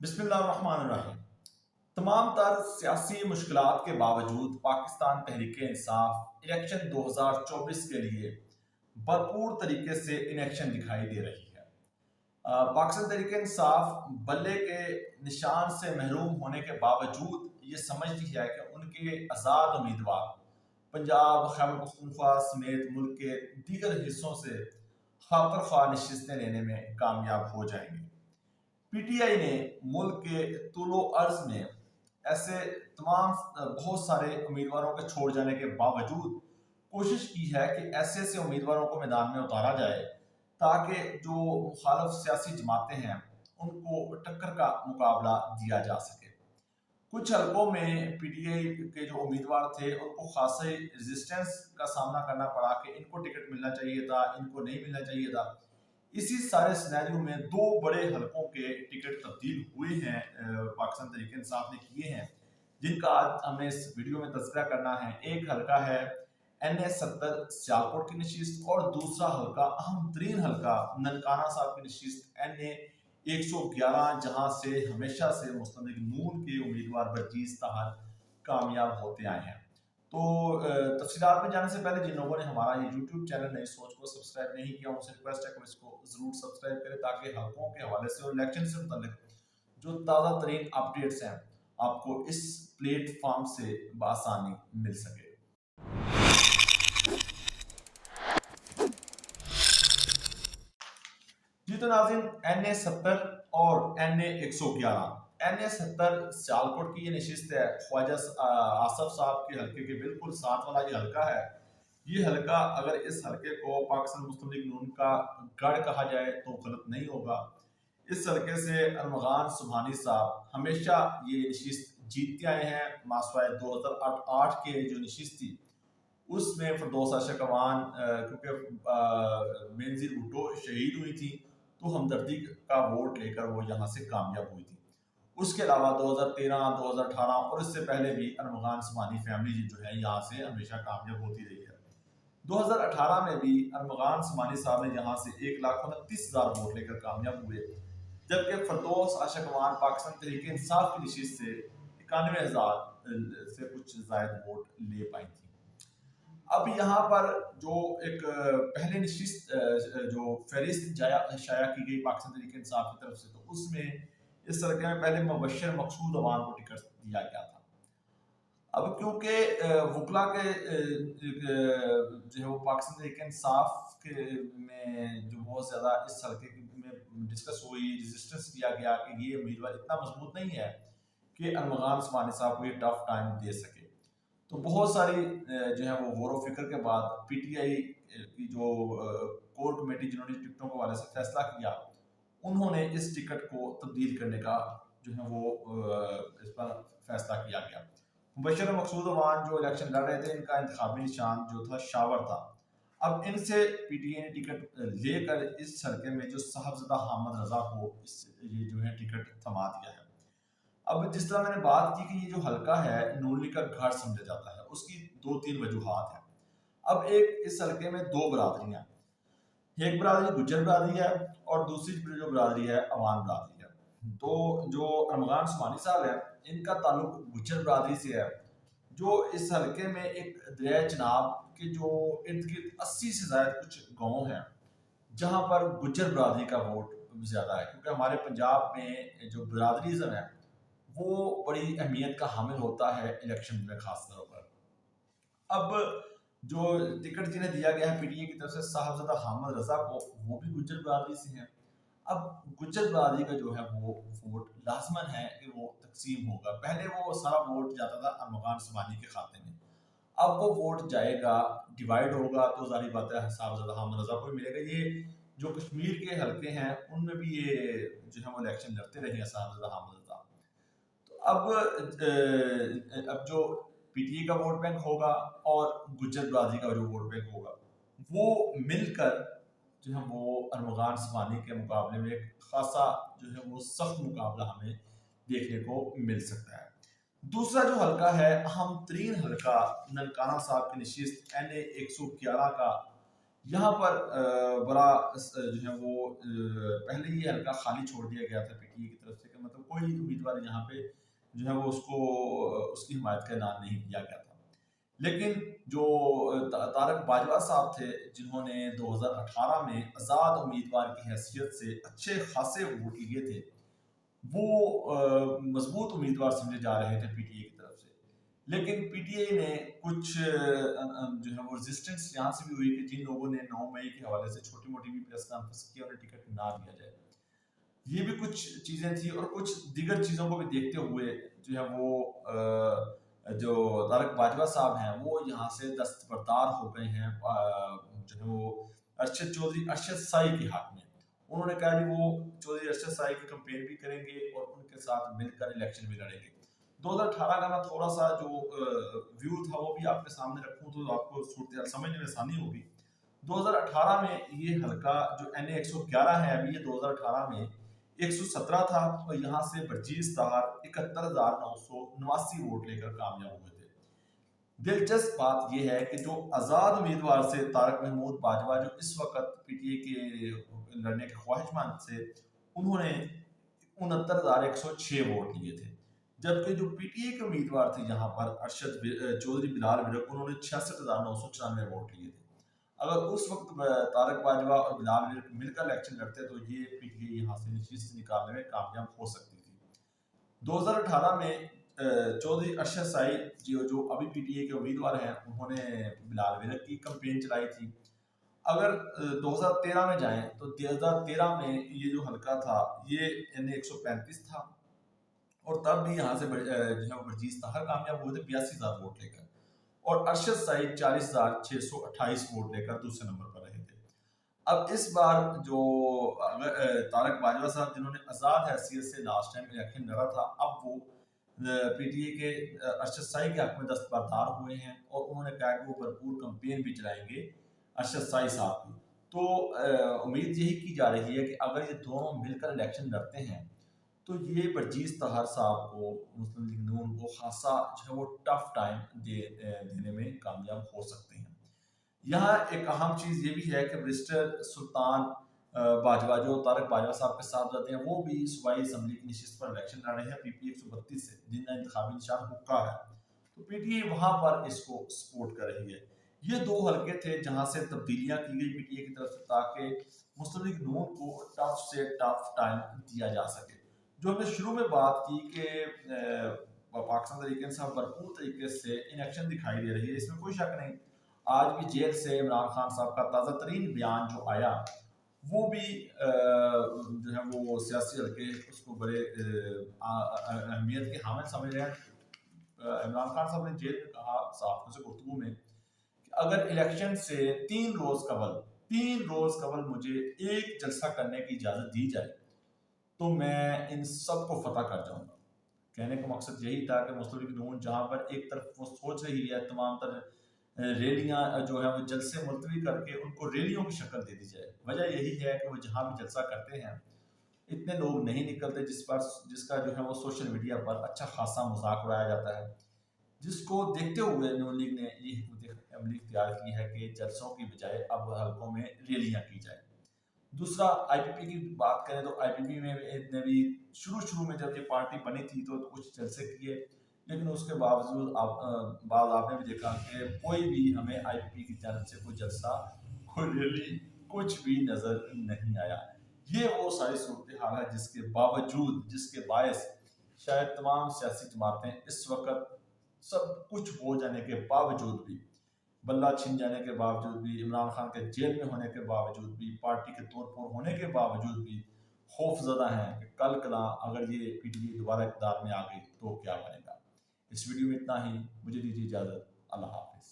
बिस्मिल्लाहिर्रहमानिर्रहीम। तमाम तर सियासी मुश्किलात के बावजूद पाकिस्तान तहरीक-ए-इंसाफ इलेक्शन 2024 के लिए भरपूर तरीके से इनेक्शन दिखाई दे रही है। पाकिस्तान तहरीक-ए-इंसाफ बल्ले के निशान से महरूम होने के बावजूद ये समझती है कि उनके आज़ाद उम्मीदवार पंजाब, खैबर पख्तूनख्वा समेत मुल्क के दीगर हिस्सों से खातर ख्वाह नशिस्तें लेने में कामयाब हो जाएंगे। पीटीआई ने मुल्क के तुलो अर्ज में ऐसे तमाम बहुत सारे उम्मीदवारों के छोड़ जाने के बावजूद कोशिश की है कि ऐसे ऐसे उम्मीदवारों को मैदान में उतारा जाए ताकि जो मुखालफ सियासी जमातें हैं उनको टक्कर का मुकाबला दिया जा सके। कुछ हलकों में पीटीआई के जो उम्मीदवार थे उनको खासे रेजिस्टेंस का सामना करना पड़ा कि इनको टिकट मिलना चाहिए था, इनको नहीं मिलना चाहिए था। इसी सारे सिनेरियो में दो बड़े हलकों के टिकट तब्दील हुए हैं, पाकिस्तान तहरीक इंसाफ ने किए हैं, जिनका आज हमें इस वीडियो में तज़किरा करना है। एक हलका है NA-70 सियालकोट की नशिस्त और दूसरा हलका अहम तरीन हलका ननकाना साहब की नशिस्त NA-111, जहां से हमेशा से मुस्तनिक नून के उम्मीदवार बर्जीज ताहर कामयाब होते आए हैं। तो तफसीलात में जाने से पहले जिन लोगों ने हमारा ये यूट्यूब चैनल नई सोच को सब्सक्राइब नहीं किया उनसे रिक्वेस्ट है कि इसको जरूर सब्सक्राइब करें ताकि हलकों के हवाले से और इलेक्शन से मुतल्लिक जो ताज़ा तरीन अपडेट्स हैं आपको इस प्लेटफॉर्म से बआसानी मिल सके। जी तो नाज़रीन, NA-70 और NA-111। NA-70 सियालकोट की ये नशिस्त है, ख्वाजा आसफ साहब के हल्के के बिल्कुल साथ वाला ये हल्का है। ये हल्का, अगर इस हल्के को पाकिस्तान मुस्लिम लीग नून का गढ़ कहा जाए तो गलत नहीं होगा। इस हल्के से अरमगान सुबहानी साहब हमेशा ये नशिस्त जीतते आए हैं। मासवाए 2008 के जो नशिस्त थी उसमें फिरदौस आशा कवान क्योंकि बेनज़ीर भुट्टो शहीद हुई थी तो हमदर्दी का वोट लेकर वो यहाँ से कामयाब हुई थी। उसके अलावा 2013, 2018 और इससे पहले भी अरमगान सुबहानी फैमिली जो है यहाँ से हमेशा कामयाब होती रही है। 2018 में भी अरमगान सुबहानी साहब ने यहाँ से 1,29,000 वोट लेकर कामयाब हुए, जबकि फिरदौस आशा कवान पाकिस्तान तहरीक इंसाफ की नशिस्त से 91,000 से कुछ जायद वोट ले पाई थी। अब यहाँ पर जो एक पहले नशिस्त जो फहरिस्त शाया की गई पाकिस्तान तहरीक इंसाफ की तरफ से, तो उसमें इस तरह में पहले मुबशर मकसूद अवान को टिकट दिया गया था। अब क्योंकि वकला के जो है वो पाकिस्तान तहरीक इंसाफ के में जो बहुत ज़्यादा इस हल्के में डिस्कस हुई, रेजिस्टेंस किया गया कि ये उम्मीदवार इतना मजबूत नहीं है कि अरमगान उस्मानी साहब को ये टफ टाइम दे सके, तो बहुत सारी जो है वो गौर फिक्र के बाद पीटीआई की जो कोर कमेटी जिन्होंने टिकटों के हवाले से फैसला किया, उन्होंने इस टिकट को तब्दील करने का जो है वो इस पर फैसला किया गया। मुबशर मकसूद अवान जो इलेक्शन लड़ रहे थे, इनका इंतखाबी निशान जो था शावर था। अब इनसे पीटीआई ने टिकट लेकर इस हल्के में जो साहबजादा हामिद रजा को ये जो है टिकट थमा दिया है। अब जिस तरह मैंने बात की कि ये जो हल्का है नून लीग का गढ़ समझा जाता है, उसकी 2-3 वजूहात हैं। अब एक इस हल्के में दो बरादरियां, एक बरादरी गुज्जर बरादरी है और दूसरी जो बरादरी है अवान बरादरी है। तो जो अरमगान सुबहानी साहब है, इनका ताल्लुक गुज्जर बरादरी से है, जो इस हल्के में एक दरिया चनाब के जो इर्द गिर्द 80 से ज्यादा कुछ गाँव हैं जहाँ पर गुज्जर बरादरी का वोट ज्यादा है, क्योंकि हमारे पंजाब में जो बरादरीज़म है वो बड़ी अहमियत का हामिल होता है इलेक्शन में खास तौर पर। अब जो टिकट जिन्हें दिया गया है पीटीआई की तरफ से साहबजादा हामिद रजा को, वो भी गुज्जर बरादरी से हैं। अब गुज्जर बरादरी का जो है वो वोट लाजमन है कि वो तकसीम होगा। पहले वो सारा वोट जाता था अरमगान सुबहानी के खाते में, अब वो वोट जाएगा, डिवाइड होगा, तो जाहिर बात है साहबजादा हामिद रजा को भी मिलेगा। ये जो कश्मीर के हल्के हैं उनमें भी ये जो है वो इलेक्शन लड़ते रहे हैं साहबजादा हामिद रजा। अब जो पीटीआई का वोट बैंक होगा और गुज्जर बरादरी का जो वोट बैंक होगा, वो मिलकर जो है वो अरमगान सुबहानी के मुकाबले में एक खासा जो है वो सख्त मुकाबला हमें देखने को मिल सकता है। दूसरा जो हल्का है अहम तरीन हल्का ननकाना साहब की नशिस्त NA-111 का, यहाँ पर बड़ा जो है वो पहले ये हल्का खाली छोड़ दिया गया था पीटीआई की तरफ से कि मतलब कोई उम्मीदवार यहाँ पे जो है वो उसको उसकी हिमायत का ऐलान नहीं किया गया था। लेकिन जो तारक बाजवा साहब थे, जिन्होंने 2018 में आज़ाद उम्मीदवार की हैसियत से अच्छे खासे वोट लिए थे, वो मजबूत उम्मीदवार समझे जा रहे थे पीटीए की तरफ से। लेकिन पीटीआई ने कुछ जो है वो रेजिस्टेंस यहाँ से भी हुई कि जिन लोगों ने 9 मई के हवाले से छोटी मोटी भी प्रेस कॉन्फ्रेंस की, उन्हें टिकट ना दिया जाए। ये भी कुछ चीज़ें थी और कुछ दीगर चीज़ों को भी देखते हुए जो है वो जो तारक बाजवा साहब हैं वो यहाँ से दस्तबरदार हो गए हैं जो है वो अरशद चौधरी अरशद साई के हक में। उन्होंने कहा कि वो चौधरी अरशद साई की कंपेन भी करेंगे और उनके साथ मिलकर इलेक्शन भी लड़ेंगे। 2018 का मैं थोड़ा सा जो व्यू था वो भी आपके सामने रखूं तो आपको सूरत समझने में आसानी होगी। 2018 में ये हल्का जो NA 111 है, अभी ये 2018 में 117 था और यहाँ से बर्जीस ताहर 71,989 वोट लेकर कामयाब हुए थे। दिलचस्प बात यह है कि जो आज़ाद उम्मीदवार से तारक महमूद बाजवा, जो इस वक्त पीटीए के लड़ने के ख्वाहिशमंद थे, उन्होंने 69,106 वोट लिए थे। जबकि जो पीटीए के उम्मीदवार थे यहाँ पर अरशद चौधरी बिलाल विरक, उन्होंने 66,994 वोट लिए थे। अगर उस वक्त तारक बाजवा और बिलाल विरक मिलकर इलेक्शन लड़ते तो ये पीटीए यहाँ से नशीस निकालने में कामयाब हो सकती थी। 2018 में चौधरी अरशद साई जो अभी पीटीए के उम्मीदवार हैं, उन्होंने बिलाल विरक की कंपेन चलाई थी। अगर 2013 में जाएं तो 2013 में ये जो हल्का था ये NA 135 था और तब भी यहाँ से जो है बर्जीस ताहर कामयाब हुए थे 82,000 वोट लेकर और अरशद साई 40,628 वोट लेकर दूसरे नंबर पर रहे थे। अब इस बार जो तारक बाजवा साहब, जिन्होंने आज़ाद हैसियत से लास्ट टाइम इलेक्शन लड़ा था, अब वो पीटीए के अरशद साई के हक में दस्तबरदार हुए हैं और उन्होंने कहा कि वो भरपूर कंपेन भी चलाएंगे अरशद साई साहब की। तो उम्मीद यही की जा रही है कि अगर ये दोनों मिलकर इलेक्शन लड़ते हैं तो ये बर्जीस ताहर साहब को, मुस्लिम लीग नून को खासा जो है वो टफ टाइम देने में कामयाब हो सकते हैं। यहाँ एक अहम चीज़ ये भी है कि बैरिस्टर सुल्तान बाजवा, जो तारक बाजवा साहब के साथ जाते हैं, वो भी सूबाई असम्बली की नशिस्त पर इलेक्शन लड़ रहे हैं PPA 132 से, जिनका इंतखाबी निशान हुक्का है। तो PTI वहाँ पर इसको सपोर्ट कर रही है। ये दो हल्के थे जहाँ से तब्दीलियाँ की गई PTI की तरफ से, ताकि मुस्लिम लीग नून को टफ से टफ टाइम दिया जा सके। जो हमने शुरू में बात की कि पाकिस्तान तरीके साहब भरपूर तरीके से इनेक्शन दिखाई दे रही है, इसमें कोई शक नहीं। आज भी जेल से इमरान खान साहब का ताज़ा तरीन बयान जो आया, वो भी जो है वो सियासी हल्के उसको बड़े अहमियत के हामिल समझ रहे हैं। इमरान खान साहब ने जेल में कहा साहब से गुफ्तगू में कि अगर इलेक्शन से 3 रोज़ कबल मुझे एक जलसा करने की इजाज़त दी जाए तो मैं इन सब को फतह कर जाऊंगा। कहने का मकसद यही था कि मुस्लिम लीग नून जहाँ पर एक तरफ वो सोच रही है तमाम तरह रैलियाँ जो है वो जलसे मुलतवी करके उनको रैलियों की शक्ल दे दी जाए, वजह यही है कि वो जहाँ भी जलसा करते हैं इतने लोग नहीं निकलते जिसका जो है वो सोशल मीडिया पर अच्छा खासा मजाक उड़ाया जाता है, जिसको देखते हुए नून लीग ने ये हिकमत अमली इख्तियार की है कि जलसों की बजाय अब हल्कों में रैलियाँ की जाए। दूसरा, IPP की बात करें तो IPP में भी शुरू में जब ये पार्टी बनी थी तो कुछ जलसे किए, लेकिन उसके बावजूद बाद आपने भी देखा कि कोई भी हमें IPP की जानब से कोई जलसा, कोई रैली, कुछ भी नजर नहीं आया। ये वो सारी सूरत हाल है जिसके बायस शायद तमाम सियासी जमातें इस वक्त सब कुछ हो जाने के बावजूद भी, बल्ला छिन जाने के बावजूद भी, इमरान खान के जेल में होने के बावजूद भी, पार्टी के तौर पर होने के बावजूद भी खौफजदा हैं कि कल कला अगर ये PTI दोबारा इक़्तिदार में आ गई तो क्या बनेगा। इस वीडियो में इतना ही, मुझे दीजिए इजाज़त। अल्लाह हाफ़िज़।